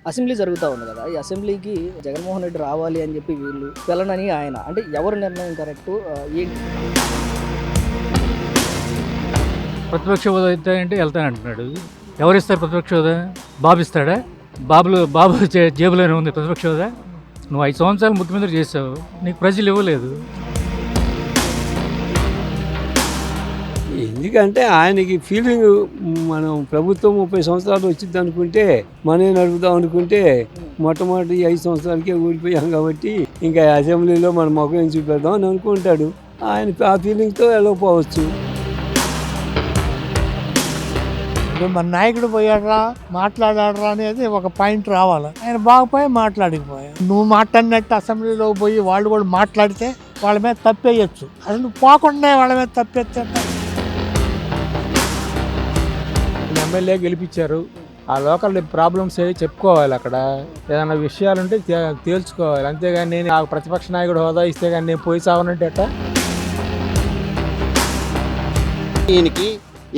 Assembly జరుగుతూ ఉంది కదా, ఈ అసెంబ్లీకి జగన్మోహన్ రెడ్డి రావాలి అని చెప్పి వీళ్ళు వెళ్ళనని ఆయన, అంటే ఎవరి నిర్ణయం కరెక్ట్ ఏంటి? ప్రతిపక్ష హోదా ఇస్తానంటే వెళ్తానంటున్నాడు. ఎవరిస్తారు ప్రతిపక్ష హోదా? బాబు ఇస్తాడా? బాబు జేబులోనే ఉంది ప్రతిపక్ష హోదా. నువ్వు 5 సంవత్సరాలు ముఖ్యమంత్రి చేసావు, నీకు ప్రజలు ఇవ్వలేదు. ఎందుకంటే ఆయనకి ఫీలింగ్ మనం ప్రభుత్వం 30 సంవత్సరాలు వచ్చింది అనుకుంటే మనమే నడుపుదాం అనుకుంటే మొట్టమొదటి 5 సంవత్సరాలకే ఊడిపోయాం కాబట్టి ఇంకా అసెంబ్లీలో మన ముఖం చూపెడదాం అని అనుకుంటాడు. ఆయన ఆ ఫీలింగ్తో వెళ్ళకపోవచ్చు. మన నాయకుడు పోయాడరా మాట్లాడాడరా అనేది ఒక పాయింట్ రావాలి. ఆయన బాగుపోయి మాట్లాడిపోయా. నువ్వు మాట్లాడినట్టు అసెంబ్లీలో పోయి వాళ్ళు కూడా మాట్లాడితే వాళ్ళ మీద తప్పేయచ్చు. అది నువ్వు పోకుండా వాళ్ళ మీద తప్పేస్తే ఎమ్మెల్యే గెలిపించారు. ఆ లోకల్ ప్రాబ్లమ్స్ ఏవి చెప్పుకోవాలి, అక్కడ ఏదైనా విషయాలుంటే తేల్చుకోవాలి. అంతేగాని నేను ఆ ప్రతిపక్ష నాయకుడు హోదా ఇస్తే కానీ నేను పోయి సావనంటే అట్ట. ఈయనకి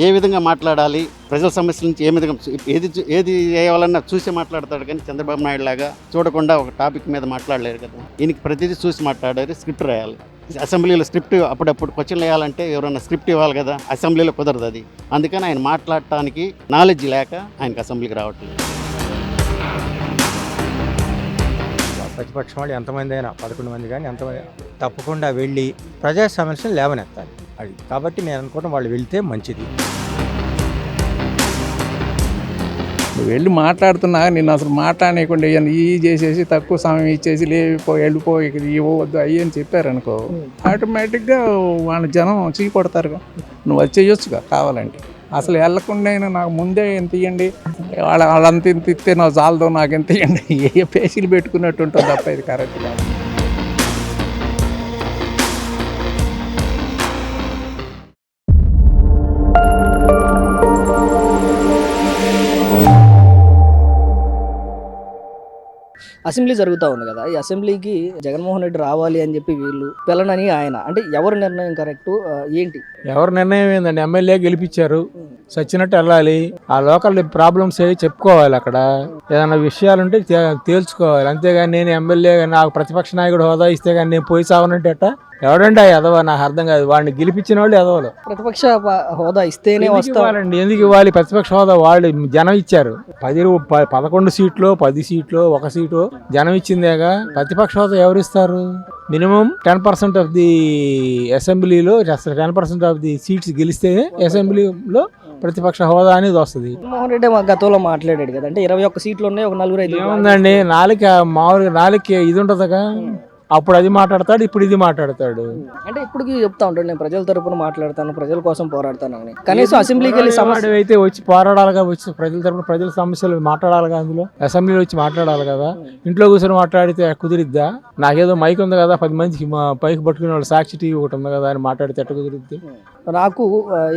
ఏ విధంగా మాట్లాడాలి, ప్రజల సమస్యల నుంచి ఏ విధంగా ఏది చేయాలన్నా చూసి మాట్లాడతాడు. కానీ చంద్రబాబు నాయుడు లాగా చూడకుండా ఒక టాపిక్ మీద మాట్లాడలేరు కదా. ఈయనకి ప్రతిదీ చూసి మాట్లాడారు. స్క్రిప్ట్ రాయాలి. అసెంబ్లీలో స్క్రిప్ట్ అప్పుడప్పుడు క్వశ్చన్లు వేయాలంటే ఎవరైనా స్క్రిప్ట్ ఇవ్వాలి కదా, అసెంబ్లీలో కుదరదు అది. అందుకని ఆయన మాట్లాడటానికి నాలెడ్జ్ లేక ఆయనకు అసెంబ్లీకి రావట్లేదు. ప్రతిపక్షం వాళ్ళు ఎంతమంది అయినా 11 మంది కానీ ఎంతమంది తప్పకుండా వెళ్ళి ప్రజా సమస్యలు లేవనెత్తాలి. అది కాబట్టి నేను అనుకోవడం వాళ్ళు వెళ్తే మంచిది. నువ్వు వెళ్ళి మాట్లాడుతున్నా నేను అసలు మాట్లాడలేకుండా ఈ చేసేసి తక్కువ సమయం ఇచ్చేసి వెళ్ళిపోయి ఇవ్వవద్దు అయ్యి అని చెప్పారనుకో, ఆటోమేటిక్గా వాళ్ళ జనం చీకొడతారుగా. నువ్వు అది చేయొచ్చుగా కావాలంటే. అసలు వెళ్ళకుండా నాకు ముందే ఎంత ఇవ్వండి, వాళ్ళంత ఇంత ఇస్తే నాకు చాలదో నాకు ఎంత ఇవ్వండి, ఏ పేసీలు పెట్టుకున్నట్టు ఉంటుంది తప్ప ఇది కరెక్ట్ కాదు. అసెంబ్లీ జరుగుతూ ఉంది కదా, ఈ అసెంబ్లీకి జగన్మోహన్ రెడ్డి రావాలి అని చెప్పి వీళ్ళు వెళ్ళనని ఆయన, అంటే ఎవరి నిర్ణయం కరెక్ట్ ఏంటి? ఎవరి నిర్ణయం ఏందండి? ఎమ్మెల్యే గెలిపించారు, సచ్చినట్టు వెళ్ళాలి. ఆ లోకల్ ప్రాబ్లమ్స్ ఏవి చెప్పుకోవాలి, అక్కడ ఏదైనా విషయాలుంటే తేల్చుకోవాలి. అంతేగాని నేను ఎమ్మెల్యే నాకు ప్రతిపక్ష నాయకుడు హోదా ఇస్తే కానీ నేను పోయి సావనంటే అట్ట. ఎవడండి ఎదవా? నాకు అర్థం కాదు. వాడిని గెలిపించిన వాళ్ళు ఎదవలు. ప్రతిపక్ష హోదా ఇస్తేనే వస్తారండి. ఎందుకు ఇవ్వాలి ప్రతిపక్ష హోదా? వాళ్ళు జనం ఇచ్చారు. 11 సీట్లు 10 సీట్లు 1 సీటు జనం ఇచ్చిందేగా. ప్రతిపక్ష హోదా ఎవరు ఇస్తారు? మినిమం 10% ఆఫ్ ది అసెంబ్లీలో 10% ఆఫ్ ది సీట్స్ గెలిస్తే అసెంబ్లీలో ప్రతిపక్ష హోదా అనేది వస్తుంది. జగన్మోహన్ రెడ్డి మా గతంలో మాట్లాడాడు కదా, అంటే 21 సీట్లు ఉన్నాయి, ఒక 4-5 ఏముందండి, మామూలుగా నాలుగు ఇది ఉంటుందిగా. అప్పుడు అది మాట్లాడతాడు, ఇప్పుడు ఇది మాట్లాడతాడు. అంటే ఇప్పటికి చెప్తా ఉంటాడు నేను ప్రజల తరపున మాట్లాడతాను, ప్రజల కోసం పోరాడతాను అని. కనీసం అసెంబ్లీకి వెళ్ళి సమస్య అయితే వచ్చి పోరాడాలిగా, వచ్చి ప్రజల తరపున ప్రజల సమస్యలు మాట్లాడాలిగా. అందులో అసెంబ్లీలో వచ్చి మాట్లాడాలి కదా. ఇంట్లో కూర్చొని మాట్లాడితే కుదిరిద్దా? నాకేదో మైక్ ఉంది కదా, 10 మందికి పైకి పట్టుకునే వాళ్ళు సాక్షి టీవీ ఒకటి ఉంది కదా అని మాట్లాడితే ఎట్ట కుదిరిద్ది? నాకు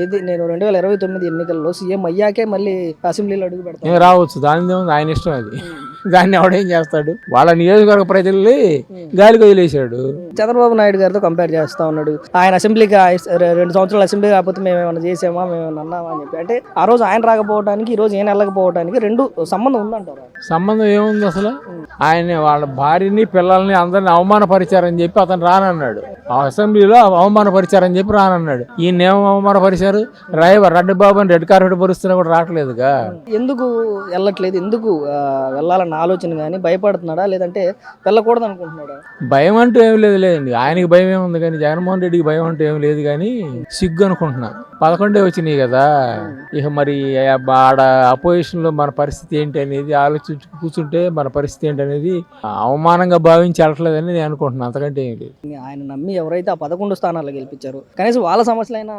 ఇది నేను 2029 ఎన్నికల్లో సీఎం అయ్యాకే మళ్ళీ అసెంబ్లీలో అడుగు పెడతాను. రావచ్చు, దాని ఆయన ఇష్టం అది. దాన్ని ఎవడేం చేస్తాడు? వాళ్ళ నియోజకవర్గ ప్రజల్ని గాలికి వదిలేశాడు. చంద్రబాబు నాయుడు గారితో కంపేర్ చేస్తా ఉన్నాడు. ఆయన అసెంబ్లీకి 2 సంవత్సరాలు అసెంబ్లీ కాకపోతే మేము ఏమైనా చేసామా, మేము ఏమైనా అన్నామా అని చెప్పి. అంటే ఆ రోజు ఆయన రాకపోవడానికి, ఈ రోజు ఈయన వెళ్ళకపోవడానికి రెండు సంబంధం ఉందంటారు. సంబంధం ఏముంది అసలు? ఆయన వాళ్ళ భార్యని పిల్లల్ని అందరిని అవమానపరిచారని చెప్పి అతను రానన్నాడు. ఆ అసెంబ్లీలో అవమానపరిచారని చెప్పి రానన్నాడు. ఈయన ఏమో అవమానపరిచారు. రెడ్డి బాబు అని రెడ్ కార్పెట్ పరుస్తున్నా కూడా రావట్లేదుగా. ఎందుకు వెళ్ళట్లేదు? ఎందుకు వెళ్ళాలన్న ఆలోచన కానీ భయపడుతున్నాడా, లేదంటే వెళ్ళకూడదు అనుకుంటున్నాడా? భయం అంటూ ఏం లేదండి. ఆయనకి భయం ఏముంది కానీ జగన్మోహన్ రెడ్డికి భయం అంటూ ఏం లేదు. కానీ సిగ్గు అనుకుంటున్నా. 11 వచ్చినాయి కదా. ఇక మరి ఆడ అపోజిషన్ లో మన పరిస్థితి ఏంటి అనేది ఆలోచించి కూర్చుంటే మన పరిస్థితి ఏంటి అనేది అవమానంగా భావించి వెళ్ళట్లేదని నేను అనుకుంటున్నాను. అంతకంటే ఏం లేదు. ఆయన నమ్మి ఎవరైతే ఆ 11 స్థానాల్లో గెలిపించారు, కనీసం వాళ్ళ సమస్యలైనా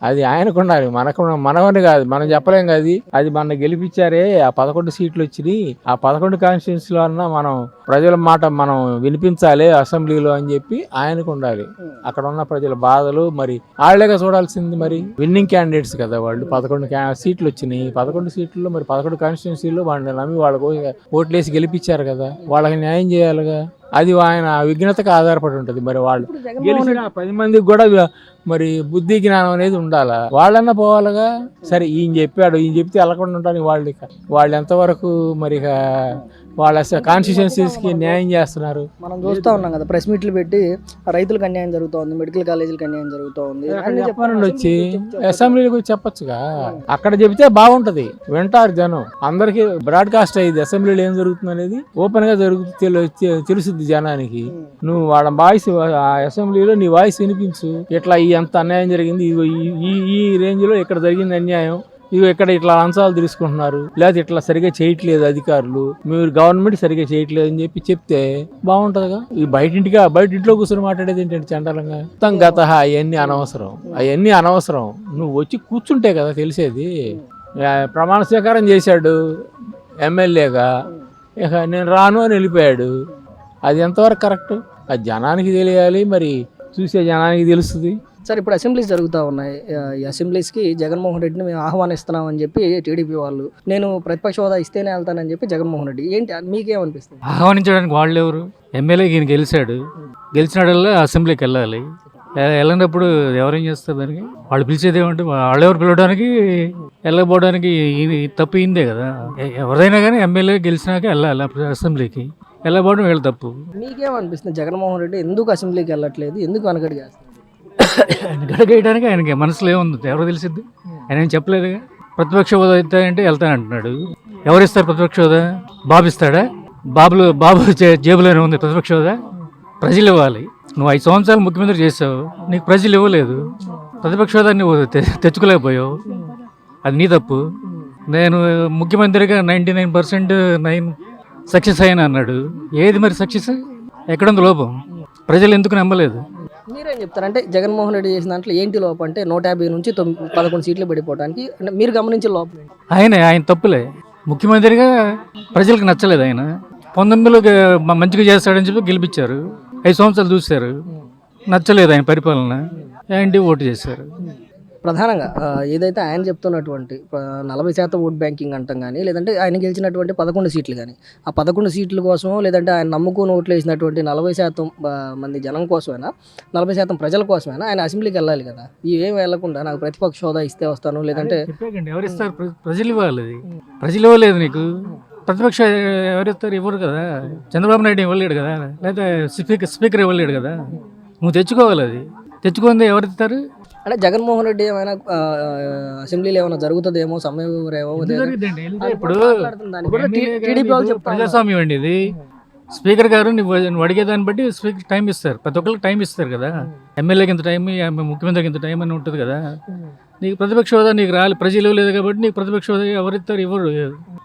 అది ఆయనకు ఉండాలి, మనకని కాదు. మనం చెప్పలేం కదా. అది మన గెలిపించారే, ఆ 11 సీట్లు వచ్చినాయి. ఆ 11 కాన్స్టిట్యూన్సీలో అన్నా మనం ప్రజల మాట మనం వినిపించాలి అసెంబ్లీలో అని చెప్పి ఆయనకు ఉండాలి. అక్కడ ఉన్న ప్రజల బాధలు మరి వాళ్ళేగా చూడాల్సింది. మరి విన్నింగ్ క్యాండిడేట్స్ కదా వాళ్ళు. 11 సీట్లు వచ్చినాయి. 11 సీట్లలో మరి 11 కాన్స్టిట్యూన్సీలో వాళ్ళని నమ్మి వాళ్ళకు ఓట్లేసి గెలిపించారు కదా. వాళ్ళకి న్యాయం చేయాలిగా. అది ఆయన విఘ్నతకు ఆధారపడి ఉంటుంది. మరి వాళ్ళు గెలిచిన 10 మందికి కూడా మరి బుద్ధి జ్ఞానం అనేది ఉండాలా. వాళ్ళన్నా పోవాలిగా. సరే ఈయన చెప్పాడు, ఈయన చెప్తే వెళ్ళకుండా ఉంటానికి వాళ్ళు ఎంతవరకు మరి వాళ్ళ కాన్స్టిట్యుయెన్సీస్కి న్యాయం చేస్తున్నారు. మనం చూస్తూ ఉన్నాం కదా, ప్రెస్ మీట్లు పెట్టి రైతులకు అన్యాయం జరుగుతోంది, మెడికల్ కాలేజీలకు అన్యాయం జరుగుతోంది అని చెప్పానండి. వచ్చి అసెంబ్లీకి చెప్పొచ్చుగా. అక్కడ చెబితే బాగుంటది, వింటారు జనం. అందరికి బ్రాడ్కాస్ట్ అయ్యింది అసెంబ్లీలో ఏం జరుగుతుంది అనేది, ఓపెన్ గా తెలుసుద్ది జనానికి. నువ్వు వాళ్ళ వాయిస్ అసెంబ్లీలో నీ వాయిస్ వినిపించు. ఇట్లా ఈ ఎంత అన్యాయం జరిగింది, ఈ రేంజ్ లో ఇక్కడ జరిగింది అన్యాయం, ఇవి ఇక్కడ ఇట్లా అంశాలు తీసుకుంటున్నారు, లేదా ఇట్లా సరిగా చేయట్లేదు అధికారులు, మీరు గవర్నమెంట్ సరిగా చేయట్లేదు అని చెప్తే బాగుంటదిగా. ఈ బయట ఇంట్లో కూర్చొని మాట్లాడేది ఏంటంటే చండాలంగా. గత అవన్నీ అనవసరం. నువ్వు వచ్చి కూర్చుంటే కదా తెలిసేది. ప్రమాణ స్వీకారం చేశాడు ఎమ్మెల్యేగా, ఇక నేను రాను అని వెళ్ళిపోయాడు. అది ఎంతవరకు కరెక్ట్? అది జనానికి తెలియాలి, మరి చూసే జనానికి తెలుస్తుంది. సార్, ఇప్పుడు అసెంబ్లీస్ జరుగుతూ ఉన్నాయి. ఈ అసెంబ్లీస్కి జగన్మోహన్ రెడ్డిని మేము ఆహ్వానిస్తున్నామని చెప్పి టీడీపీ వాళ్ళు, నేను ప్రతిపక్ష హోదా ఇస్తేనే వెళ్తానని చెప్పి జగన్మోహన్ రెడ్డి. ఏంటి మీకేమనిపిస్తుంది? ఆహ్వానించడానికి వాళ్ళు ఎవరు? ఎమ్మెల్యేకి ఈయన గెలిచినాడల్లా అసెంబ్లీకి వెళ్ళాలి. వెళ్ళినప్పుడు ఎవరేం చేస్తారు దానికి? వాళ్ళు పిలిచేది ఏమంటే వాళ్ళెవరు పిలవడానికి వెళ్ళకపోవడానికి తప్పు ఇందే కదా. ఎవరైనా కానీ ఎమ్మెల్యే గెలిచినాక వెళ్ళాలి అసెంబ్లీకి, వెళ్ళకపోవడం వీళ్ళ తప్పు. మీకేమనిపిస్తుంది? జగన్మోహన్ రెడ్డి ఎందుకు అసెంబ్లీకి వెళ్ళట్లేదు, ఎందుకు వెనకడి చేస్తారు? ఆయన గడగేయడానికి ఆయనకి మనసులో ఏముంది ఎవరో తెలిసిద్ది. ఆయన ఏం చెప్పలేదుగా. ప్రతిపక్ష హోదా ఇస్తానంటే వెళ్తానంటున్నాడు. ఎవరిస్తారు ప్రతిపక్ష హోదా? బాబు ఇస్తాడా? బాబు జేబులోనే ఉంది ప్రతిపక్ష హోదా. ప్రజలు ఇవ్వాలి. నువ్వు 5 సంవత్సరాలు ముఖ్యమంత్రి చేసావు, నీకు ప్రజలు ఇవ్వలేదు. ప్రతిపక్ష హోదా నువ్వు తెచ్చుకోలేకపోయావు, అది నీ తప్పు. నేను ముఖ్యమంత్రిగా 99% సక్సెస్ అయినా అన్నాడు. ఏది మరి సక్సెస్? ఎక్కడుంది లోపం? ప్రజలు ఎందుకు నమ్మలేదు? మీరేం చెప్తారంటే జగన్మోహన్ రెడ్డి చేసిన దాంట్లో ఏంటి లోపం అంటే 150 నుంచి 11 సీట్లు పడిపోవడానికి మీరు గమనించే లోపం? ఆయన తప్పులే. ముఖ్యమంత్రిగా ప్రజలకు నచ్చలేదు. ఆయన 19లో మంచిగా చేస్తాడని చెప్పి గెలిపించారు. 5 సంవత్సరాలు చూశారు, నచ్చలేదు ఆయన పరిపాలన, ఏంటి ఓటు చేశారు. ప్రధానంగా ఏదైతే ఆయన చెప్తున్నటువంటి 40% ఓట్ బ్యాంకింగ్ అంటాం కానీ, లేదంటే ఆయన గెలిచినటువంటి 11 సీట్లు కానీ, ఆ 11 సీట్ల కోసమో, లేదంటే ఆయన నమ్ముకుని ఓట్లు వేసినటువంటి 40% మంది జనం కోసమైనా, 40% ప్రజల కోసమైనా ఆయన అసెంబ్లీకి వెళ్ళాలి కదా. ఇవేం వెళ్లకుండా నాకు ప్రతిపక్ష హోదా ఇస్తే వస్తాను, లేదంటే ఎవరిస్తారు? ప్రజలు ఇవ్వాలి. ప్రజలు ఇవ్వలేదు నీకు. ప్రతిపక్ష ఎవరిస్తారు? ఇవ్వరు కదా. చంద్రబాబు నాయుడు ఇవ్వలేడు కదా, లేదా స్పీకర్ ఇవ్వలేడు కదా. నువ్వు తెచ్చుకోవాలి. అది తెచ్చుకుంది ఎవరిస్తారు? అంటే జగన్మోహన్ రెడ్డి ఏమైనా అసెంబ్లీలో ఏమైనా జరుగుతుందేమో, సమయం ఇప్పుడు ప్రజాస్వామ్యం అండి ఇది. స్పీకర్ గారు నువ్వు అడిగేదాన్ని బట్టి స్పీకర్ టైం ఇస్తారు. ప్రతి ఒక్కరికి టైం ఇస్తారు కదా. ఎమ్మెల్యేకి ఇంత టైం, ముఖ్యమంత్రికి ఇంత టైం అని ఉంటుంది కదా. నీకు ప్రతిపక్ష హోదా నీకు రాలి, ప్రజలు ఇవ్వలేదు కాబట్టి నీకు ప్రతిపక్ష హోదా ఎవరిస్తారు? ఇవ్వరు.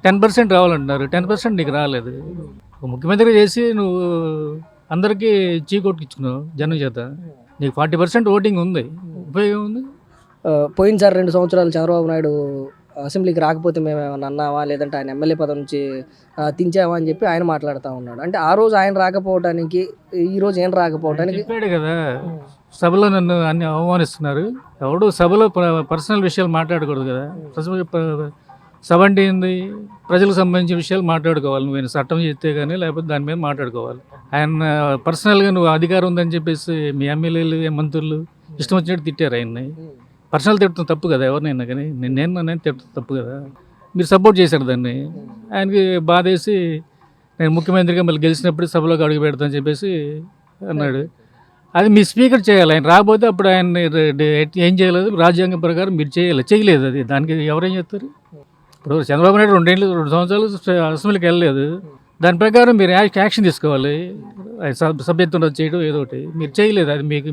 10% రావాలంటున్నారు, 10% నీకు రాలేదు. ముఖ్యమంత్రి చేసి నువ్వు అందరికీ చీకొట్టించుకున్నావు జనం చేత. నీకు 40% ఓటింగ్ ఉంది, ఉపయోగం ఉంది. పోయినసారి 2 సంవత్సరాలు చంద్రబాబు నాయుడు అసెంబ్లీకి రాకపోతే మేము ఏమైనా అన్నావా, లేదంటే ఆయన ఎమ్మెల్యే పదవి నుంచి తించావా అని చెప్పి ఆయన మాట్లాడుతూ ఉన్నాడు. అంటే ఆ రోజు ఆయన రాకపోవడానికి, ఈ రోజు ఏం రాకపోవడానికి చెప్పాడు కదా. సభలో నన్ను అన్ని అవమానిస్తున్నారు. ఎవడు సభలో పర్సనల్ విషయాలు మాట్లాడకూడదు కదా. సభ అంటే ఏంది? ప్రజలకు సంబంధించిన విషయాలు మాట్లాడుకోవాలి. నువ్వు చట్టం చేస్తే కానీ, లేకపోతే దాని మీద మాట్లాడుకోవాలి. ఆయన పర్సనల్గా నువ్వు అధికారం ఉందని చెప్పేసి మీ ఎమ్మెల్యేలు, మంత్రులు ఇష్టం వచ్చినట్టు తిట్టారు ఆయన్ని. పర్సనల్ తిట్టడం తప్పు కదా ఎవరినైనా కానీ. నేను తిట్టడం తప్పు కదా. మీరు సపోర్ట్ చేశారు దాన్ని. ఆయనకి బాధేసి నేను ముఖ్యమంత్రిగా మళ్ళీ గెలిచినప్పుడు సభలోకి అడుగు పెడతానని చెప్పేసి అన్నాడు. అది మీ స్పీకర్ చేయాలి. ఆయన రాకపోతే అప్పుడు ఆయన ఏం చేయలేదు. రాజ్యాంగం ప్రకారం మీరు చేయలేదు. అది దానికి ఎవరేం చేస్తారు? ఇప్పుడు చంద్రబాబు నాయుడు 2 సంవత్సరాలు అసెంబ్లీకి వెళ్ళలేదు. దాని ప్రకారం మీరు యాక్షన్ తీసుకోవాలి. సభ్యత్వం చేయడం ఏదో ఒకటి మీరు చేయలేదు. అది మీకు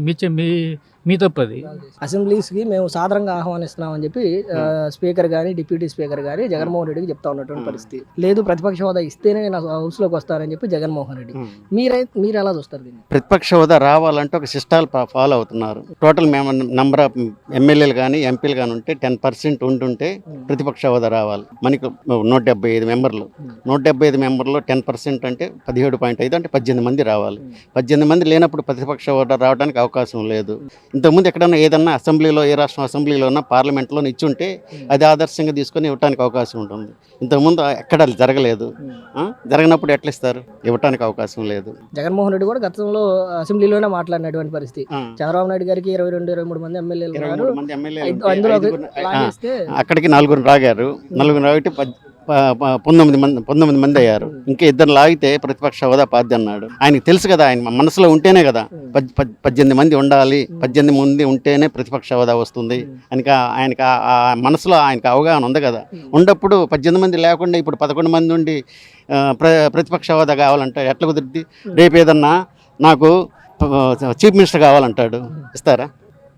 మీ తప్పు. అది అసెంబ్లీస్కి మేము సాధారణంగా ఆహ్వానిస్తున్నామని చెప్పి స్పీకర్ కానీ, డిప్యూటీ స్పీకర్ కానీ జగన్మోహన్ రెడ్డికి చెప్తా ఉన్నటువంటి పరిస్థితి. లేదు ప్రతిపక్ష హోదా ఇస్తేనే నేను హౌస్లోకి వస్తానని చెప్పి జగన్మోహన్ రెడ్డి. మీరు ఎలా చూస్తారు దీన్ని? ప్రతిపక్ష హోదా రావాలంటే ఒక సిస్టాలు ఫాలో అవుతున్నారు. టోటల్ నెంబర్ ఆఫ్ ఎమ్మెల్యేలు కానీ, ఎంపీలు కానీ ఉంటే 10% ఉంటుంటే ప్రతిపక్ష హోదా రావాలి. మనకు 175 మెంబర్లు. 175 మెంబర్లో 10% అంటే 17.5 అంటే 18 మంది రావాలి. 18 మంది లేనప్పుడు ప్రతిపక్ష హోదా రావడానికి అవకాశం లేదు. ఇంతకుముందు ఎక్కడన్నా ఏదన్నా అసెంబ్లీలో, ఏ రాష్ట్రం అసెంబ్లీలోనా పార్లమెంట్లో ఇచ్చుంటే అది ఆదర్శంగా తీసుకొని ఇవ్వడానికి అవకాశం ఉంటుంది. ఇంతకుముందు ఎక్కడ అది జరగలేదు. జరగనప్పుడు ఎట్లా ఇస్తారు? ఇవ్వడానికి అవకాశం లేదు. జగన్మోహన్ రెడ్డి కూడా గతంలో అసెంబ్లీలోనే మాట్లాడినటువంటి పరిస్థితి. చంద్రబాబు నాయుడు గారికి 22-23 మంది ఎమ్మెల్యేలు ఉన్నారు. 23 మంది ఎమ్మెల్యేలు అందులో ఉంటే లాగేస్తే అక్కడికి 4 రాగారు. 4 రాగితే 19 మంది అయ్యారు. ఇంకా 2 లాగితే ప్రతిపక్ష హోదా పాద్య అన్నాడు. ఆయనకి తెలుసు కదా, ఆయన మనసులో ఉంటేనే కదా 18 మంది ఉండాలి, 18 మంది ఉంటేనే ప్రతిపక్ష హోదా వస్తుంది అని ఆయనకి ఆ మనసులో ఆయనకి అవగాహన ఉంది కదా. ఉన్నప్పుడు 18 మంది లేకుండా ఇప్పుడు 11 మంది ఉండి ప్రతిపక్ష హోదా కావాలంటే ఎట్లా కుదిరిద్ది? రేపు ఏదన్నా నాకు చీఫ్ మినిస్టర్ కావాలంటాడు, ఇస్తారా?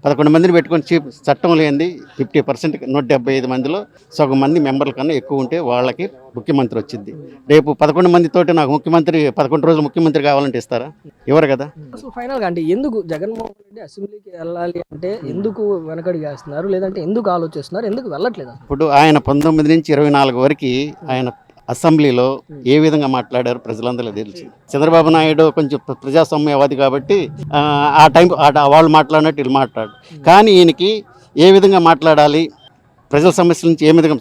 11 మందిని పెట్టుకొని చట్టం లేనిది 50%, 175 మందిలో సగం మంది మెంబర్ల కన్నా ఎక్కువ ఉంటే వాళ్ళకి ముఖ్యమంత్రి వచ్చింది. రేపు 11 మందితోటి నాకు ముఖ్యమంత్రి 11 రోజులు ముఖ్యమంత్రి కావాలంటే ఇస్తారా? ఎవరు కదా. అసలు ఫైనల్గా అంటే ఎందుకు జగన్మోహన్ రెడ్డి అసెంబ్లీకి వెళ్ళాలి అంటే ఎందుకు వెనకడి చేస్తున్నారు, లేదంటే ఎందుకు ఆలోచిస్తున్నారు, ఎందుకు వెళ్ళట్లేదు? ఇప్పుడు ఆయన 19 నుంచి 24 వరకు ఆయన అసెంబ్లీలో ఏ విధంగా మాట్లాడారు ప్రజలందరూ తెలుసు. చంద్రబాబు నాయుడు కొంచెం ప్రజాస్వామ్యవాది కాబట్టి ఆ టైం వాళ్ళు మాట్లాడినట్టు వీళ్ళు మాట్లాడు. కానీ ఈయనకి ఏ విధంగా మాట్లాడాలి, ప్రజల సమస్యల నుంచి ఏ విధంగా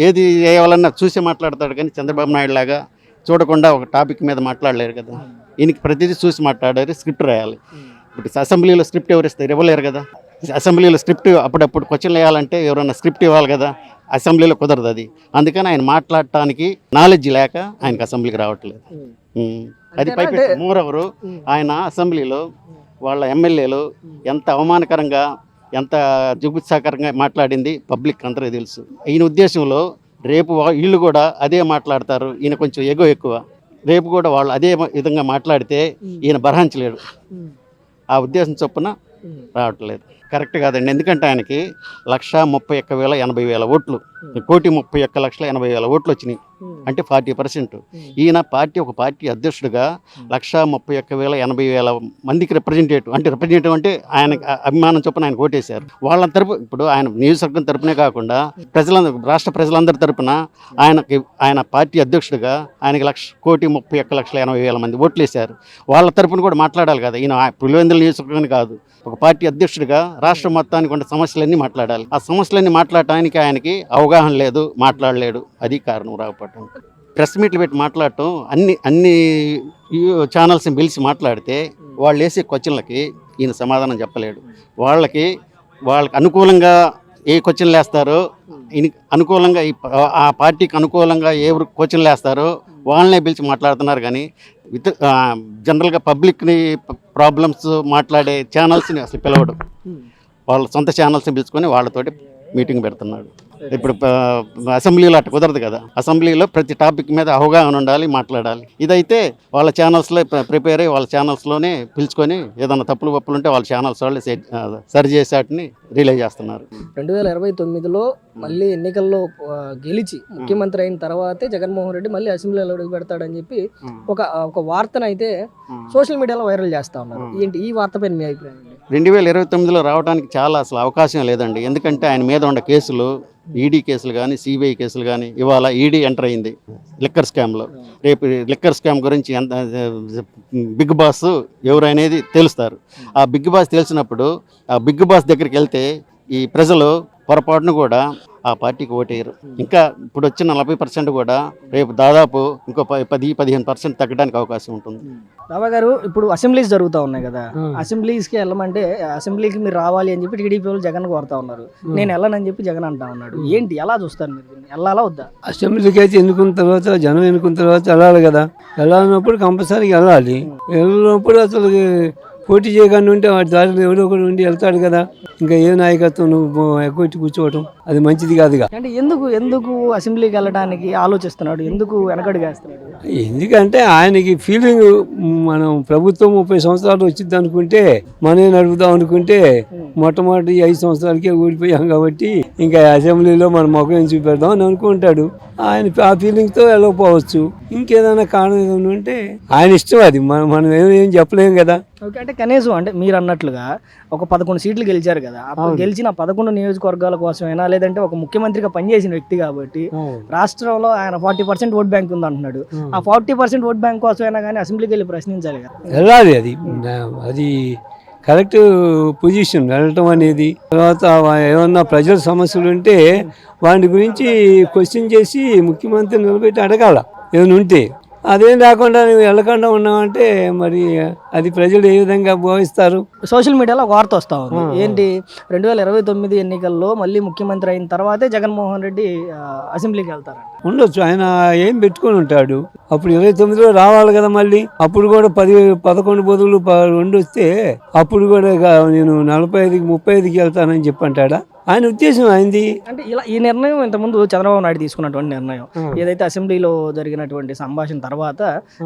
ఏది వేయాలన్నా చూసి మాట్లాడతాడు. కానీ చంద్రబాబు నాయుడు లాగా చూడకుండా ఒక టాపిక్ మీద మాట్లాడలేరు కదా. ఈయనకి ప్రతిదీ చూసి మాట్లాడారు. స్క్రిప్ట్ రాయాలి. ఇప్పుడు అసెంబ్లీలో స్క్రిప్ట్ ఎవరు ఇస్తారు? ఇవ్వలేరు కదా. అసెంబ్లీలో స్క్రిప్ట్ అప్పుడప్పుడు క్వశ్చన్లు వేయాలంటే ఎవరైనా స్క్రిప్ట్ ఇవ్వాలి కదా. అసెంబ్లీలో కుదరదు అది. అందుకని ఆయన మాట్లాడటానికి నాలెడ్జ్ లేక ఆయనకు అసెంబ్లీకి రావట్లేదు. అది పైపెట్టి మోరవరు ఆయన అసెంబ్లీలో వాళ్ళ ఎమ్మెల్యేలు ఎంత అవమానకరంగా, ఎంత జుగుత్సాకరంగా మాట్లాడింది పబ్లిక్ అందరికీ తెలుసు. ఈయన ఉద్దేశంలో రేపు వీళ్ళు కూడా అదే మాట్లాడతారు. ఈయన కొంచెం ఎగో ఎక్కువ. రేపు కూడా వాళ్ళు అదే విధంగా మాట్లాడితే ఈయన బరహించలేడు. ఆ ఉద్దేశం చొప్పున రావట్లేదు. కరెక్ట్ కాదండి. ఎందుకంటే ఆయనకి 131,80,000 ఓట్లు, 1,31,80,000 ఓట్లు వచ్చినాయి. అంటే 40%. ఈయన ఒక పార్టీ అధ్యక్షుడిగా 131,80,000 మందికి రిప్రజెంటేటివ్ అంటే ఆయన అభిమానం చొప్పున ఆయన ఓటేశారు. వాళ్ళ తరపు ఇప్పుడు ఆయన నియోజకవర్గం తరపునే కాకుండా రాష్ట్ర ప్రజలందరి తరపున ఆయన పార్టీ అధ్యక్షుడిగా ఆయనకి 1,31,80,000 మంది ఓట్లు వేశారు. వాళ్ళ తరపున కూడా మాట్లాడాలి కదా. ఈయన పులివెందుల నియోజకవర్గాన్ని కాదు, ఒక పార్టీ అధ్యక్షుడిగా రాష్ట్రం మొత్తానికి ఉన్న సమస్యలన్నీ మాట్లాడాలి. ఆ సమస్యలన్నీ మాట్లాడటానికి ఆయనకి అవగాహన లేదు, మాట్లాడలేడు. అది కారణం రాకపోవటం. ప్రెస్ మీట్లు పెట్టి మాట్లాడటం, అన్ని ఛానల్స్ని పిలిచి మాట్లాడితే వాళ్ళు వేసే క్వశ్చన్లకి ఈయన సమాధానం చెప్పలేడు. వాళ్ళకి అనుకూలంగా ఏ క్వశ్చన్లు వేస్తారో, అనుకూలంగా ఆ పార్టీకి అనుకూలంగా ఏ క్వశ్చన్లు వేస్తారో వాళ్ళనే పిలిచి మాట్లాడుతున్నారు. కానీ జనరల్గా పబ్లిక్ని ప్రాబ్లమ్స్ మాట్లాడే ఛానల్స్ని అసలు పిలవడం, వాళ్ళ సొంత ఛానల్స్ని పిలుచుకొని వాళ్ళతోటి మీటింగ్ పెడుతున్నాడు. ఇప్పుడు అసెంబ్లీలో అట్లా కుదరదు కదా. అసెంబ్లీలో ప్రతి టాపిక్ మీద అవగాహన ఉండాలి, మాట్లాడాలి. ఇదైతే వాళ్ళ ఛానల్స్లో ప్రిపేర్ అయ్యి వాళ్ళ ఛానల్స్లోనే పిలుచుకొని ఏదైనా తప్పులు ఉంటే వాళ్ళ ఛానల్స్ వాళ్ళు సరి చేసి వాటిని రిలే చేస్తున్నారు. 2029లో మళ్ళీ ఎన్నికల్లో గెలిచి ముఖ్యమంత్రి అయిన తర్వాతే జగన్మోహన్ రెడ్డి మళ్ళీ అసెంబ్లీలో అడుగు పెడతాడని చెప్పి ఒక వార్తను అయితే సోషల్ మీడియాలో వైరల్ చేస్తా ఉన్నారు. ఏంటి ఈ వార్తపైన మీ అభిప్రాయం? 2029లో రావడానికి చాలా అసలు అవకాశం లేదండి. ఎందుకంటే ఆయన మీద ఉన్న కేసులు, ఈడీ కేసులు కానీ, సిబిఐ కేసులు కానీ, ఇవాళ ఈడీ ఎంటర్ అయింది లిక్కర్ స్కామ్లో. రేపు లిక్కర్ స్కామ్ గురించి ఎంత బిగ్ బాస్ ఎవరనేది తెలుస్తారు. ఆ బిగ్ బాస్ తెలిసినప్పుడు ఆ బిగ్ బాస్ దగ్గరికి వెళ్తే ఈ ప్రజలు పొరపాటును కూడా ఆ పార్టీకి ఓటేయరు. ఇంకా ఇప్పుడు వచ్చిన 40% కూడా రేపు దాదాపు ఇంకో 10-15% తగ్గడానికి అవకాశం ఉంటుంది. బాబా గారు, ఇప్పుడు అసెంబ్లీస్ జరుగుతూ ఉన్నాయి కదా, అసెంబ్లీస్కి వెళ్ళమంటే అసెంబ్లీకి మీరు రావాలి అని చెప్పి టీడీపీ వాళ్ళు జగన్ కోరుతా ఉన్నారు. నేను వెళ్ళనని చెప్పి జగన్ అంటా ఉన్నాడు. ఏంటి, ఎలా చూస్తారు మీరు? వెళ్ళాలా వద్దా? అసెంబ్లీకి అయితే ఎన్నుకున్న తర్వాత, జనం ఎన్నుకున్న తర్వాత వెళ్ళాలి కదా. వెళ్ళాలన్నప్పుడు కంపల్సరీగా వెళ్ళాలి. వెళ్ళినప్పుడు అసలు పోటీ చేయకుండా ఉంటే వాటి దారిలో ఎవరో ఒకటి ఉండి వెళ్తాడు కదా. ఇంకా ఏ నాయకత్వం నువ్వు ఎగ్గొట్టి కూర్చోవటం అది మంచిది కాదుగా. అంటే ఎందుకు అసెంబ్లీకి వెళ్ళడానికి ఆలోచిస్తున్నాడు? ఎందుకు వెనకడుగు వేస్తున్నాడు? ఎందుకంటే ఆయనకి ఫీలింగ్ మనం ప్రభుత్వం 30 సంవత్సరాలు వచ్చింది అనుకుంటే, మనే నడుపుదాం అనుకుంటే మొట్టమొదటి 5 సంవత్సరాలకే ఓడిపోయాం కాబట్టి ఇంకా అసెంబ్లీలో మన ముఖం చూపెడదాం అని అనుకుంటాడు. ఆయన ఆ ఫీలింగ్తో వెళ్ళకపోవచ్చు. ఇంకేదైనా కారణం ఏదైనా ఉంటే ఆయన ఇష్టం. అది మనం ఏం చెప్పలేం కదా. ఓకే, అంటే కనీసం అంటే మీరు అన్నట్లుగా ఒక 11 సీట్లు గెలిచారు కదా, అప్పుడు గెలిచిన 11 నియోజకవర్గాల కోసమైనా, లేదంటే ఒక ముఖ్యమంత్రిగా పనిచేసిన వ్యక్తి కాబట్టి రాష్ట్రంలో ఆయన 40% ఓట్ బ్యాంక్ ఉంది అంటున్నాడు. ఆ 40% ఓట్ బ్యాంక్ కోసమైనా కానీ అసెంబ్లీకి వెళ్ళి ప్రశ్నించాలి కదా. వెళ్ళాలి. అది కరెక్ట్ పొజిషన్ వెళ్ళటం అనేది. తర్వాత ఏమన్నా ప్రజల సమస్యలు ఉంటే వాటి గురించి క్వశ్చన్ చేసి ముఖ్యమంత్రి నిలబెట్టి అడగాల ఏమైనా ఉంటే. అదేం లేకుండా నువ్వు వెళ్ళకుండా ఉన్నావంటే మరి అది ప్రజలు ఏ విధంగా భావిస్తారు? సోషల్ మీడియాలో ఒక వార్త వస్తూ ఉంది. ఏంటి, 2029 ఎన్నికల్లో మళ్ళీ ముఖ్యమంత్రి అయిన తర్వాతే జగన్మోహన్ రెడ్డి అసెంబ్లీకి వెళ్తారంట. ఉండొచ్చు, ఆయన ఏం పెట్టుకొని ఉంటాడు. అప్పుడు 29లో రావాలి కదా మళ్ళీ. అప్పుడు కూడా 11 బదులు 2 వస్తే అప్పుడు కూడా నేను 45కి 35కి వెళ్తానని చెప్పంటాడా? ఆయన ఉద్దేశం అయింది. అంటే ఇలా ఈ నిర్ణయం ఇంతకుముందు చంద్రబాబు నాయుడు తీసుకున్నటువంటి నిర్ణయం ఏదైతే అసెంబ్లీలో జరిగినటువంటి సంభాషణ తర్వాత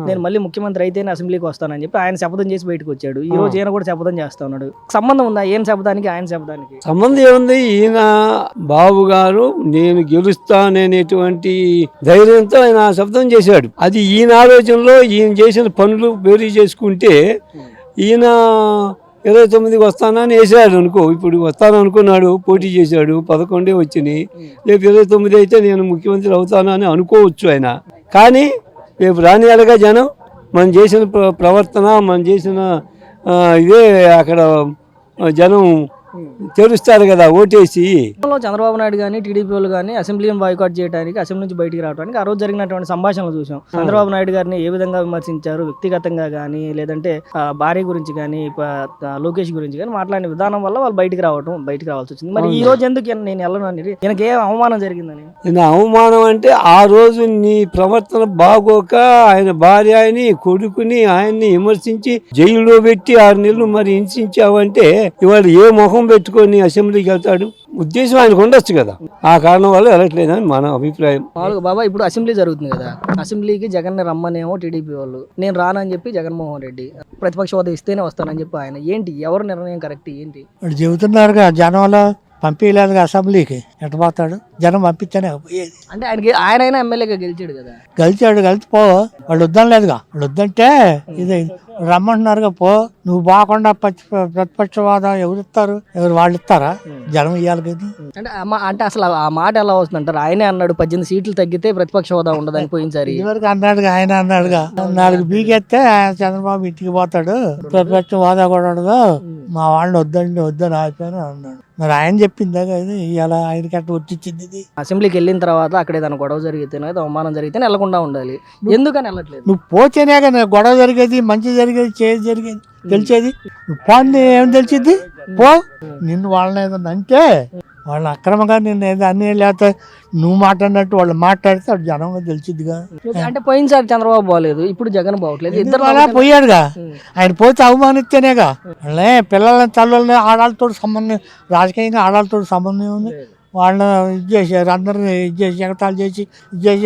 నేను మళ్ళీ ముఖ్యమంత్రి అయితేనే అసెంబ్లీకి వస్తానని చెప్పి ఆయన శపథం చేసి బయటకు వచ్చాడు. ఈ రోజు ఈయన కూడా శపథం చేస్తా ఉన్నాడు. సంబంధం ఉందా ఏం శపథానికి ఆయన శపథానికి? సంబంధం ఏముంది? ఈయన బాబు గారు నేను గెలుస్తాననేటువంటి ధైర్యంతో ఆయన శబ్దం చేశాడు. అది ఈయన ఆలోచనలో ఈయన చేసిన పనులు బేరీ చేసుకుంటే ఈయన 29కి వస్తానని వేసాడు అనుకో. ఇప్పుడు వస్తాను అనుకున్నాడు, పోటీ చేశాడు, 11 వచ్చినాయి. రేపు 29 అయితే నేను ముఖ్యమంత్రి అవుతానని అనుకోవచ్చు ఆయన. కానీ రేపు రానియాలుగా జనం మనం చేసిన ప్రవర్తన, మనం చేసిన ఇదే అక్కడ జనం తెలుస్తారు కదా ఓటేసి. చంద్రబాబు నాయుడు కానీ టీడీపీ వాళ్ళు కానీ అసెంబ్లీని బాయ్కాట్ చేయడానికి, అసెంబ్లీ నుంచి బయటికి రావడానికి ఆ రోజు జరిగినటువంటి సంభాషణలు చూసాం. చంద్రబాబు నాయుడు గారిని ఏ విధంగా విమర్శించారు, వ్యక్తిగతంగా కానీ లేదంటే భార్య గురించి కానీ లోకేష్ గురించి కానీ మాట్లాడిన విధానం వల్ల వాళ్ళు బయటికి రావాల్సి వచ్చింది. మరి ఈ రోజు ఎందుకు నేను వెళ్ళను అని ఈయనకి ఏ అవమానం జరిగిందని? అవమానం అంటే ఆ రోజు నీ ప్రవర్తన బాగోక ఆయన భార్య అని కొడుకుని ఆయన్ని విమర్శించి జైల్లో పెట్టి 6 నెలలు మరి హింసించావంటే ఇవాళ ఏ మొహం పెట్టుకొని అసెంబ్లీకి వెళ్తాడు? ఉద్దేశం ఆయనకు ఉండొచ్చు కదా. ఆ కారణం వల్ల వెళ్ళట్లేదని మన అభిప్రాయం. బాబా ఇప్పుడు అసెంబ్లీ జరుగుతుంది కదా, అసెంబ్లీకి జగన్ రమ్మనేమో టీడీపీ వాళ్ళు, నేను రానని చెప్పి జగన్మోహన్ రెడ్డి, ప్రతిపక్ష హోదా ఇస్తేనే వస్తానని చెప్పి ఆయన. ఏంటి ఎవరు నిర్ణయం కరెక్ట్? ఏంటి వాళ్ళు చెబుతున్నారుగా, జనంలో పంపించలేదు అసెంబ్లీకి, ఎట్ట పోతాడు? జనం పంపిస్తేనే పోయేది. అంటే ఆయనైనా ఎమ్మెల్యేగా గెలిచాడు కదా. గెలిచిపో, వాళ్ళు వద్దనలేదుగా. వాళ్ళు వద్దంటే ఇది రమ్మంటున్నారుగా, పో నువ్వు బాగుండా ప్రతిపక్షవాదం ఎవరు ఇస్తారు? వాళ్ళు ఇస్తారా? జనం ఇవ్వాలి కదా. అంటే అసలు ఆ మాట ఎలా వస్తుందంటారు? ఆయనే అన్నాడు 18 సీట్లు తగ్గితే ప్రతిపక్ష హోదా ఉండదని పోయినసారి. ఇదివరకు అన్నాడుగా, ఆయన అన్నాడుగా. 4 బీకెత్తే చంద్రబాబు ఇంటికి పోతాడు, ప్రతిపక్ష హోదా కూడా ఉండదు, మా వాళ్ళని వద్దని ఆగిపోయాను అన్నాడు. మరి ఆయన చెప్పిందా ఇది ఇలా ఆయనకి అట్లా వచ్చింది. ఇది అసెంబ్లీకి వెళ్ళిన తర్వాత అక్కడ ఏదైనా గొడవ జరిగితేనే, అవమానం జరిగితేనే వెళ్ళకుండా ఉండాలి. ఎందుకని వెళ్ళట్లేదు? నువ్వు పోతేనే కదా గొడవ జరిగేది, మంచి జరిగేది, చేసి జరిగేది, తెలిసేది. నువ్వు పోనీ ఏం తెలిసిద్ది? పో, నిన్ను వాళ్ళని ఏదన్నా అంటే వాళ్ళు అక్రమంగా నిన్ను ఏదో అన్నీ, లేకపోతే నువ్వు మాట్లాడినట్టు వాళ్ళు మాట్లాడితే అది జనంగా తెలిసిద్దిగా. అంటే పోయినసారి చంద్రబాబు బాగలేదు, ఇప్పుడు జగన్ బాగట్లేదు. ఇద్దరు అలా పోయాడుగా. ఆయన పోతే అవమానిస్తేనేగా. వాళ్ళే పిల్లలని తల్లులని ఆడాలతో సంబంధం, రాజకీయంగా ఆడాలతో సంబంధం ఉంది. వాళ్ళని ఇది చేశారు, అందరిని ఇది చేసి ఎగతాలు చేసి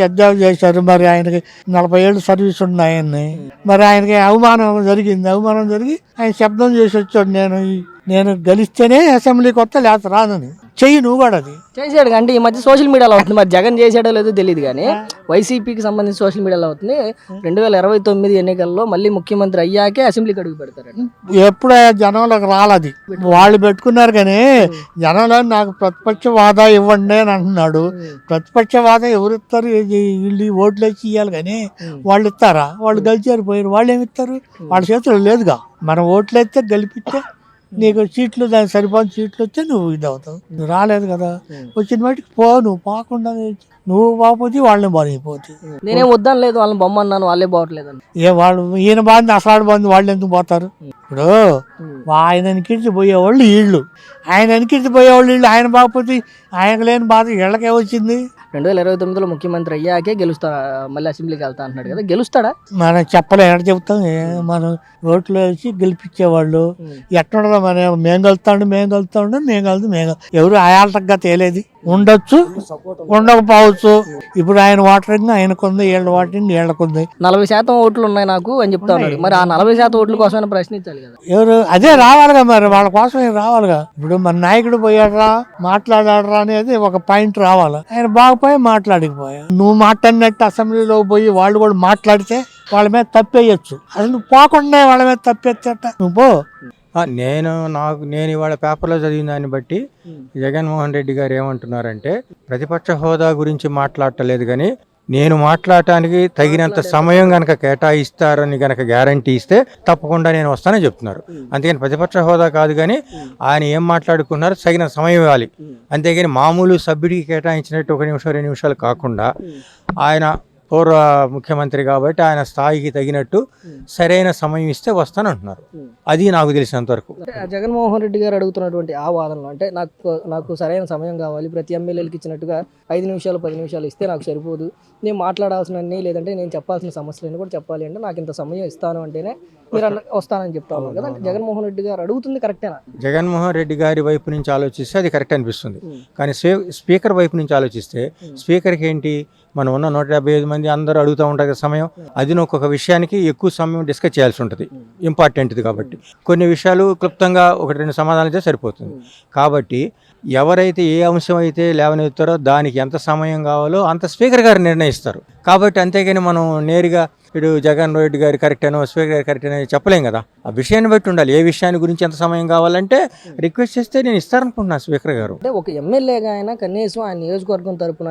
ఎద్దాలు చేశారు. మరి ఆయనకి 40 ఏళ్ళు సర్వీస్ ఉంది ఆయన్ని. మరి ఆయనకి అవమానం జరిగింది. అవమానం జరిగి ఆయన శబ్దం చేసి వచ్చాడు, నేను గెలిస్తేనే అసెంబ్లీకి వస్తా, లేకపోతే రాదని. చెయ్యి నువ్వు కూడా. అది చేసాడు. అంటే ఈ మధ్య సోషల్ మీడియాలో అవుతుంది, మరి జగన్ చేసాడో లేదో తెలియదు కానీ వైసీపీకి సంబంధించి సోషల్ మీడియాలో అవుతుంది 2029 ఎన్నికల్లో మళ్ళీ ముఖ్యమంత్రి అయ్యాకే అసెంబ్లీకి అడుగు పెడతారండి. ఎప్పుడే జనంలోకి రాలది, వాళ్ళు పెట్టుకున్నారు. కానీ జనంలో నాకు ప్రతిపక్ష వాదా ఇవ్వండి అని అంటున్నాడు. ప్రతిపక్ష వాదా ఎవరు ఇస్తారు? వీళ్ళు ఓట్లు వేసి ఇవ్వాలి కానీ వాళ్ళు ఇస్తారా? వాళ్ళు గెలిచారు పోయారు, వాళ్ళు ఏమి ఇస్తారు? వాళ్ళ చేతులు లేదుగా. మనం ఓట్లు వేస్తే గెలిపిస్తే నీకు సీట్లు, దానికి సరిపోయిన సీట్లు వస్తే నువ్వు ఇది అవుతావు. నువ్వు రాలేదు కదా, వచ్చిన వాటికి పో. నువ్వు పోకుండా నువ్వు బాగుపోతే వాళ్ళని బాగుపోతే. నేనేం వద్దాను లేదు, వాళ్ళని బొమ్మన్నాను, వాళ్ళే బాగట్లేదని. వాళ్ళు ఈయన బాగుంది, అసలు బాగుంది, వాళ్ళు ఎందుకు పోతారు? ఇప్పుడు ఆయన వెనకించి పోయేవాళ్ళు వీళ్ళు, ఆయన వెనకించి పోయేవాళ్ళు వీళ్ళు. ఆయన బాగుపోతే ఆయనకు లేని బాధ వీళ్ళకే వచ్చింది. 2029లో ముఖ్యమంత్రి అయ్యాకే గెలుస్తా, మళ్ళీ అసెంబ్లీకి వెళ్తా అంటున్నాడు కదా, గెలుస్తాడా? మనం చెప్పలేం, ఎక్కడ చెప్తాం. మనం ఓట్లు వేసి గెలిపించేవాళ్ళు ఎట్లుండదో. మేము కలుస్తాడు ఎవరు ఆయాలటంగా తేలేది. ఉండొచ్చు, ఉండకపోవచ్చు. ఇప్పుడు ఆయన ఓటరింగ్ ఆయనకుంది, వీళ్ళ ఓటరింగ్ వీళ్ళకుంది. 40% ఓట్లు ఉన్నాయి నాకు అని చెప్తా ఉన్నాడు. మరి ఆ 40% ఓట్ల కోసమైనా ప్రశ్నించాలి కదా. ఎవరు అదే రావాలిగా, మరి వాళ్ళ కోసం రావాలిగా. ఇప్పుడు మన నాయకుడు పోయాడరా, మాట్లాడాడరా అనేది ఒక పాయింట్ రావాలి. ఆయన బాగుపోయి మాట్లాడకపోయా. నువ్వు మాట్లాడినట్టు అసెంబ్లీలో పోయి వాళ్ళు కూడా మాట్లాడితే వాళ్ళ మీద తప్పేయచ్చు. అసలు నువ్వు పోకుండా వాళ్ళ మీద తప్పేచ్చట. నువ్వు పో. నేను ఇవాళ పేపర్లో చదివిన దాన్ని బట్టి జగన్మోహన్ రెడ్డి గారు ఏమంటున్నారంటే ప్రతిపక్ష హోదా గురించి మాట్లాడటలేదు కానీ నేను మాట్లాడటానికి తగినంత సమయం గనక కేటాయిస్తారని గనక గ్యారంటీ ఇస్తే తప్పకుండా నేను వస్తానని చెప్తున్నారు. అంతేగాని ప్రతిపక్ష హోదా కాదు, కానీ ఆయన ఏం మాట్లాడుకున్నారో తగిన సమయం ఇవ్వాలి. అంతేగాని మామూలు సభ్యుడికి కేటాయించినట్టు 1 నిమిషం 2 నిమిషాలు కాకుండా ఆయన పూర్వ ముఖ్యమంత్రి కాబట్టి ఆయన స్థాయికి తగినట్టు సరైన సమయం ఇస్తే వస్తానంటున్నారు. అది నాకు తెలిసినంతవరకు. జగన్మోహన్ రెడ్డి గారు అడుగుతున్నటువంటి ఆ వాదనలో అంటే నాకు సరైన సమయం కావాలి, ప్రతి ఎమ్మెల్యేలకు ఇచ్చినట్టుగా 5 నిమిషాలు 10 నిమిషాలు ఇస్తే నాకు సరిపోదు, నేను మాట్లాడాల్సినన్ని లేదంటే నేను చెప్పాల్సిన సమస్యలన్నీ కూడా చెప్పాలి అంటే నాకు ఇంత సమయం ఇస్తాను అంటేనే మీరు వస్తానని చెప్తా ఉన్నారు కదా. జగన్మోహన్ రెడ్డి గారు అడుగుతుంది కరెక్టేనా? జగన్మోహన్ రెడ్డి గారి వైపు నుంచి ఆలోచిస్తే అది కరెక్ట్ అనిపిస్తుంది. కానీ స్పీకర్ వైపు నుంచి ఆలోచిస్తే స్పీకర్కి ఏంటి, మనం ఉన్న 175 మంది అందరూ అడుగుతూ ఉంటారు కదా సమయం, అది ఒక్కొక్క విషయానికి ఎక్కువ సమయం డిస్కస్ చేయాల్సి ఉంటుంది, ఇంపార్టెంట్ది కాబట్టి. కొన్ని విషయాలు క్లుప్తంగా 1-2 సమాధానాలు అయితే సరిపోతుంది. కాబట్టి ఎవరైతే ఏ అంశం అయితే లేవనెత్తారో దానికి ఎంత సమయం కావాలో అంత స్పీకర్ గారు నిర్ణయిస్తారు. కాబట్టి అంతేగాని మనం నేరుగా ఇటు జగన్ రెడ్డి గారు కరెక్ట్ అనో స్పీకర్ గారు కరెక్ట్ అని చెప్పలేం కదా. ఆ విషయాన్ని బట్టి ఉండాలి. ఏ విషయాన్ని గురించి ఎంత సమయం కావాలంటే రిక్వెస్ట్ చేస్తే నేను ఇస్తారనుకుంటున్నాను స్పీకర్ గారు. అంటే ఒక ఎమ్మెల్యేగా అయినా కనీసం ఆయన నియోజకవర్గం తరపున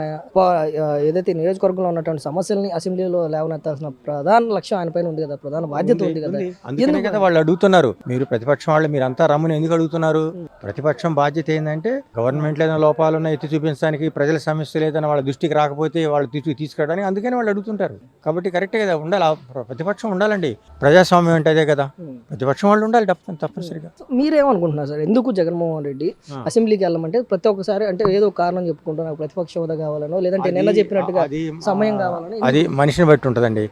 ఏదైతే నియోజకవర్గంలో ఉన్నటువంటి సమస్యల్ని అసెంబ్లీలో లేవనెత్తాల్సిన ప్రధాన లక్ష్యం ఆయన పైన ఉంది కదా, ప్రధాన బాధ్యత ఉంది కదా. అందుకనే కదా వాళ్ళు అడుగుతున్నారు. మీరు ప్రతిపక్షం వాళ్ళు మీరంతా రమ్మని ఎందుకు అడుగుతున్నారు? ప్రతిపక్షం బాధ్యత ఏంటంటే గవర్నమెంట్లో ఏదైనా లోపాలున్నా ఎత్తి చూపించడానికి, ప్రజల సమస్యలు ఏదైనా వాళ్ళ దృష్టికి రాకపోతే వాళ్ళు తీసుకురావడానికి, అందుకని వాళ్ళు అడుగుతుంటారు. కాబట్టి కరెక్టే కదా, ఉండాలి. ప్రతిపక్షం ఉండాలండి. ప్రజాస్వామ్యం అంటే అదే కదా, ప్రతిపక్షం వాళ్ళు ఉండాలి తప్పనిసరిగా. మీరేమనుకుంటున్నారు సార్, ఎందుకు జగన్మోహన్ రెడ్డి అసెంబ్లీకి వెళ్ళమంటే ప్రతి ఒక్కసారి అంటే ఏదో కారణం చెప్పుకుంటూ నాకు ప్రతిపక్ష హోదా కావాలనో లేదంటే నిన్న చెప్పినట్టుగా సమయం కావాలని? అది మనిషిని బట్టి ఉంటుందండి.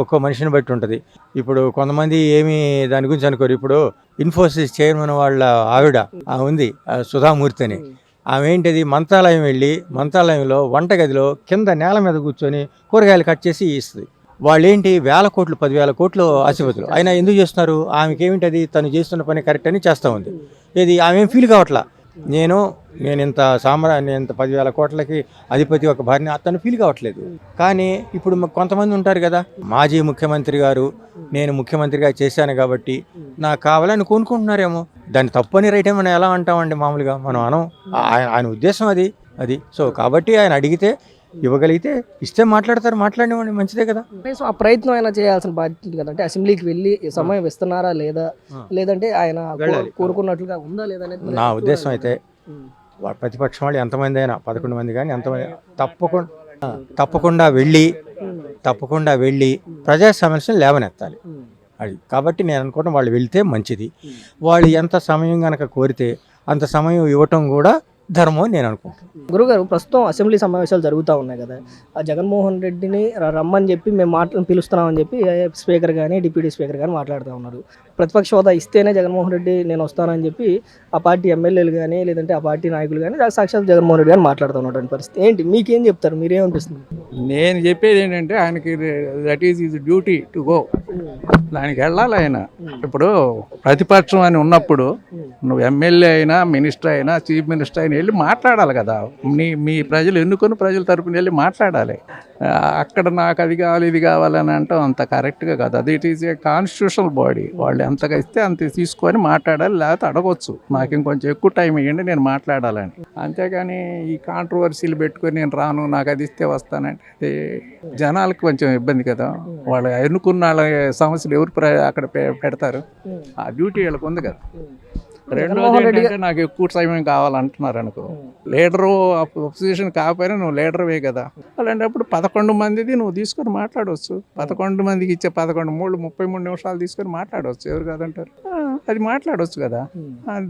ఒక్కో మనిషిని బట్టి ఉంటుంది. ఇప్పుడు కొంతమంది ఏమి దాని గురించి అనుకోరు. ఇప్పుడు ఇన్ఫోసిస్ చైర్మన్ వాళ్ళ ఆవిడ ఉంది, సుధామూర్తి అని. ఆమె ఏంటిది, మంత్రాలయం వెళ్ళి మంత్రాలయంలో వంటగదిలో కింద నేల మీద కూర్చొని కూరగాయలు కట్ చేసి ఇస్తుంది. వాళ్ళు ఏంటి 1000 కోట్లు 10,000 కోట్లు ఆశీర్వదులు. అయినా ఎందుకు చేస్తున్నారు? ఆమెకి ఏమిటది, తను చేస్తున్న పని కరెక్ట్ అని చేస్తూ ఉంది. ఇది ఆమె ఏం ఫీల్ కావట్లా, నేను ఇంత నేను ఇంత 10,000 కోట్లకి అధిపతి ఒక భార్యని, అతను ఫీల్ కావట్లేదు. కానీ ఇప్పుడు కొంతమంది ఉంటారు కదా, మాజీ ముఖ్యమంత్రి గారు నేను ముఖ్యమంత్రిగా చేశాను కాబట్టి నాకు కావాలని కోనుకుంటున్నారేమో. దాన్ని తప్పని రైట్ మనం ఎలా అంటామండి? మామూలుగా మనం అనం. ఆయన ఉద్దేశం అది. సో కాబట్టి ఆయన అడిగితే ఇవ్వగలిగితే ఇస్తే మాట్లాడినివ్వండి, మంచిదే కదా. సో ఆ ప్రయత్నం అయినా చేయాల్సిన బాధ్యత కదా. అంటే అసెంబ్లీకి వెళ్ళి సమయం ఇస్తున్నారా లేదా, లేదంటే ఆయన కోరుకున్నట్లుగా ఉందా లేదా అనేది నా ఉద్దేశం అయితే ప్రతిపక్షం వాళ్ళు ఎంతమంది అయినా 11 మంది కానీ ఎంతమంది తప్పకుండా వెళ్ళి ప్రజా సమస్యలు లేవనెత్తాలి. అది కాబట్టి నేను అనుకోవడం వాళ్ళు వెళ్తే మంచిది. వాళ్ళు ఎంత సమయం కనుక కోరితే అంత సమయం ఇవ్వటం కూడా ధర్మం నేను అనుకుంటాను. గురుగారు, ప్రస్తుతం అసెంబ్లీ సమావేశాలు జరుగుతూ ఉన్నాయి కదా, ఆ జగన్మోహన్ రెడ్డిని రమ్మని చెప్పి మేము పిలుస్తున్నామని చెప్పి స్పీకర్ కానీ డిప్యూటీ స్పీకర్ కానీ మాట్లాడుతూ ఉన్నారు. ప్రతిపక్ష హోదా ఇస్తేనే జగన్మోహన్ రెడ్డి నేను వస్తానని చెప్పి ఆ పార్టీ ఎమ్మెల్యేలు కానీ లేదంటే ఆ పార్టీ నాయకులు కానీ సాక్షాత్ జగన్మోహన్ రెడ్డి గారు మాట్లాడుతూ ఉన్నటువంటి పరిస్థితి ఏంటి, మీకేం చెప్తారు, మీరేమనిపిస్తుంది? నేను చెప్పేది ఏంటంటే ఆయనకి that is is duty to go, దానికి వెళ్ళాలి ఆయన. ఇప్పుడు ప్రతిపక్షం అని ఉన్నప్పుడు నువ్వు ఎమ్మెల్యే అయినా మినిస్టర్ అయినా చీఫ్ మినిస్టర్ అయినా వెళ్ళి మాట్లాడాలి కదా. మీ ప్రజలు ఎన్నుకొని ప్రజల తరపున వెళ్ళి మాట్లాడాలి. అక్కడ నాకు అది కావాలి ఇది కావాలని అంటాం అంత కరెక్ట్గా కాదు. అది it is a constitutional body. వాళ్ళు ఎంతగా ఇస్తే అంత తీసుకొని మాట్లాడాలి, లేకపోతే అడగొచ్చు నాకు ఇంకొంచెం ఎక్కువ టైం ఇవ్వండి నేను మాట్లాడాలని. అంతేగాని ఈ కాంట్రవర్సీలు పెట్టుకొని నేను రాను నాకు అది ఇస్తే వస్తానంటే అది జనాలకు కొంచెం ఇబ్బంది కదా. వాళ్ళు ఎన్నుకున్న వాళ్ళ సమస్యలు ఎవరు అక్కడ పెడతారు, ఆ డ్యూటీ వీళ్ళకి ఉంది కదా. రెండోది ఏంటంటే నాకు ఎక్కువ సమయం కావాలంటున్నారు అనుకో, లీడరు అపోజిషన్ కాకపోయినా నువ్వు లీడర్వే కదా. అలాంటప్పుడు 11 మందిది నువ్వు తీసుకొని మాట్లాడవచ్చు. 11 మందికి ఇచ్చే 33 నిమిషాలు తీసుకొని మాట్లాడవచ్చు, ఎవరు కాదంటారు. అది మాట్లాడవచ్చు కదా.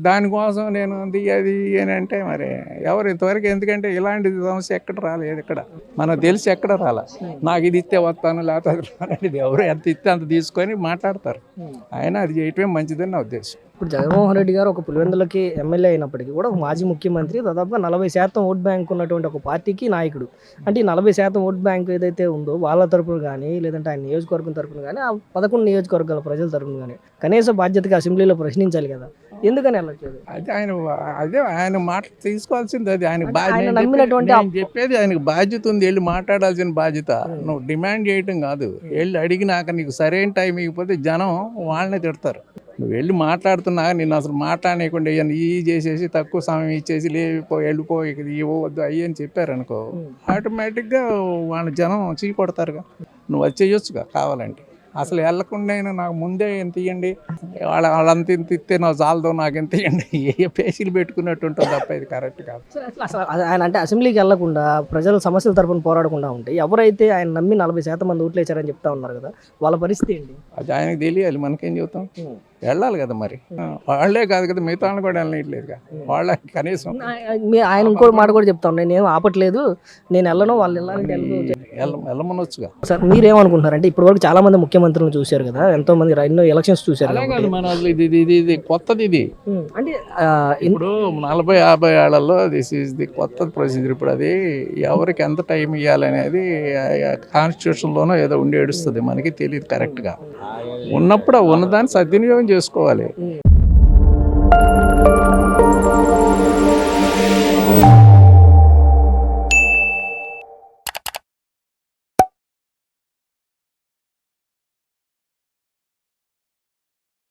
దానికోసం నేను అది అని అంటే మరి ఎవరు ఇంతవరకు, ఎందుకంటే ఇలాంటి సమస్య ఎక్కడ రాలేదు, ఇక్కడ మనకు తెలిసి ఎక్కడ రాలే. నాకు ఇది ఇస్తే వస్తాను లేకపోతే ఎవరు ఎంత ఇస్తే అంత తీసుకొని మాట్లాడతారు. అయినా అది చేయటమే మంచిదని నా ఉద్దేశం. ఇప్పుడు జగన్మోహన్ రెడ్డి గారు ఒక పులివెందులకి ఎమ్మెల్యే అయినప్పటికీ కూడా ఒక మాజీ ముఖ్యమంత్రి, దాదాపుగా 40% ఓట్ బ్యాంక్ ఉన్నటువంటి ఒక పార్టీకి నాయకుడు. అంటే ఈ 40% ఓట్ బ్యాంక్ ఏదైతే ఉందో వాళ్ళ తరపున కానీ లేదంటే ఆయన నియోజకవర్గం తరపున కానీ ఆ 11 నియోజకవర్గాల ప్రజల తరపున కానీ కనీస బాధ్యతగా అసెంబ్లీలో ప్రశ్నించాలి కదా, ఎందుకని వెళ్ళట్లేదు? అదే ఆయన మాట తీసుకోవాల్సింది. అది ఆయన చెప్పేది ఆయనకు బాధ్యత ఉంది, వెళ్ళి మాట్లాడాల్సిన బాధ్యత. నువ్వు డిమాండ్ చేయటం కాదు, వెళ్ళి అడిగినాక నీకు సరైన టైం ఇవ్వకపోతే జనం వాళ్ళనే తిడతారు. నువ్వు వెళ్ళి మాట్లాడుతున్నా నేను అసలు మాట్లాడలేకుండా ఈ చేసేసి తక్కువ సమయం ఇచ్చేసి వెళ్ళిపో ఇక్కడ ఇవ్వద్దు అయ్యి అని చెప్పారనుకో ఆటోమేటిక్గా వాళ్ళ జనం చీ కొడతారుగా. నువ్వు అది చేయొచ్చుగా కావాలంటే. అసలు వెళ్ళకుండా నాకు ముందే ఎంత ఇవ్వండి, వాళ్ళంత ఇంత ఇస్తే నాకు చాలదో నాకు ఎంత ఇవ్వండి, ఏ పేసీలు పెట్టుకున్నట్టు ఉంటుంది తప్ప ఇది కరెక్ట్ కాదు. అసలు ఆయన అంటే అసెంబ్లీకి వెళ్లకుండా ప్రజల సమస్యల తరపున పోరాడకుండా ఉంటే ఎవరైతే ఆయన నమ్మి 40% మంది ఓట్లు వేశారని చెప్తా ఉన్నారు కదా, వాళ్ళ పరిస్థితి ఏంటి? అది ఆయనకు తెలియాలి, మనకేం చెబుతాం. వెళ్ళాలి కదా మరి. వాళ్ళే కాదు కదా మిగతా వాళ్ళు కూడా వెళ్ళట్లేదుగా. వాళ్ళ కనీసం ఆయన ఇంకో మాట కూడా చెప్తా ఉన్నాను, నేను ఆపట్లేదు, నేను వెళ్ళను, వాళ్ళు వెళ్ళాలంటే వెళ్ళమనొచ్చుగా. సార్ మీరేమనుకుంటున్నారు? అంటే ఇప్పటివరకు చాలా మంది ముఖ్యమంత్రులను చూశారు కదా, ఎంతో మంది ఎన్నో ఎలక్షన్స్ చూశారు అలా కాదు మన అసలు ఇది కొత్తది. ఇది అంటే ఇప్పుడు 40-50 ఏళ్లలో దిస్ ఈజ్ ది కొత్త ప్రొసీజర్. ఇప్పుడు అది ఎవరికి ఎంత టైం ఇవ్వాలనేది కాన్స్టిట్యూషన్లోనో ఏదో ఉండి ఏడుస్తుంది, మనకి తెలియదు కరెక్ట్గా. ఉన్నప్పుడు ఉన్నదాన్ని సద్వినియోగం చేసుకోవాలి.